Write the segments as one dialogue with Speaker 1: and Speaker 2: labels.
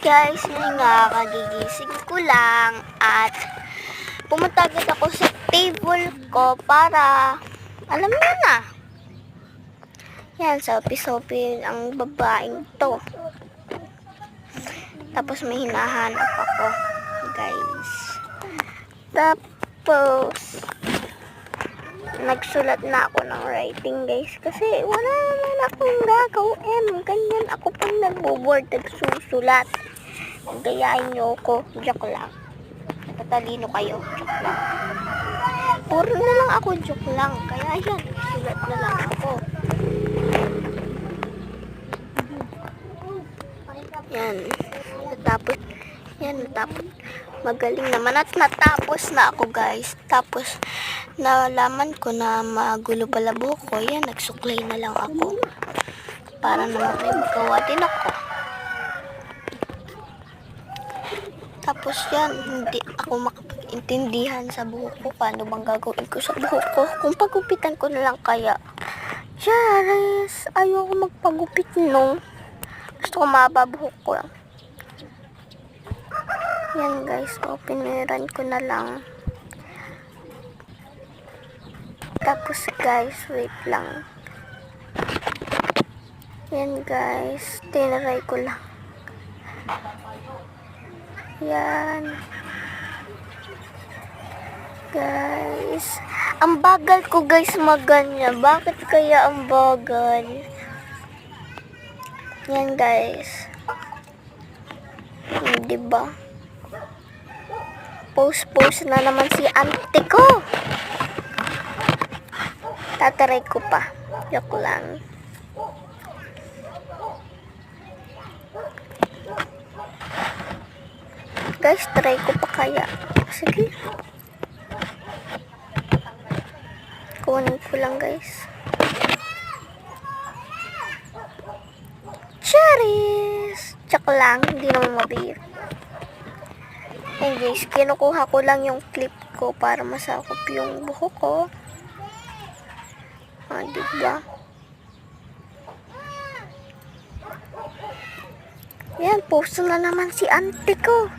Speaker 1: Guys, yun nga, kagigising ko lang at pumunta agad ako sa table ko para, alam niyo na, yan, sopi-sopi ang babaeng to. Tapos may hinahanap ako, guys. Tapos, nagsulat na ako ng writing, guys, kasi wala naman akong gagawin. Ganyan ako pag nagbo-board, nagsusulat. Gayahin nyo ako, joke lang. Tatalino kayo, joke lang. Puro na lang ako, joke lang. Kaya yan, sulat na lang ako. Yan, natapos. Magaling naman at natapos na ako, guys. Tapos, nalaman ko na magulo pala buhok ko. Yan, nagsuklay na lang ako. Para naman may magawa din ako. Tapos yan, hindi ako makapag-intindihan sa buhok ko. Paano bang gagawin ko sa buhok ko? Kung pagupitan ko na lang kaya. Charis, ayoko magpagupit, no? Gusto ko mahaba buhok ko. Yan, guys, piniran ko na lang. Tapos, guys, wait lang. Yan, guys, tinaray ko lang. Yan. Guys, ang bagal ko, guys, maganya. Bakit kaya ang bagal? Yan, guys. Diba? Post na naman si auntie ko. Tataray ko pa. Joke lang. Guys, try ko pa kaya. Sige. Kunin ko lang, guys. Charis! Joke lang. Hindi naman mabiro. Hey guys, kinukuha ko lang yung clip ko para masakop yung buhok ko. Diba? Yan, post na naman si auntie ko.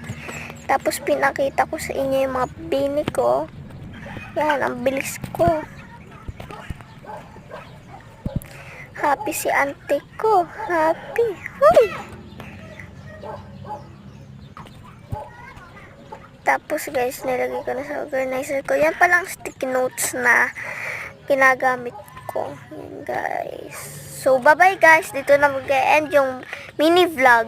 Speaker 1: Tapos pinakita ko sa inyo yung mga bini ko. Yan, ang bilis ko. Happy si auntie ko. Happy. Huy! Tapos guys, nilagay ko na sa organizer ko. Yan palang sticky notes na ginagamit ko. Yan guys. So, bye-bye guys. Dito na mag-end yung mini vlog.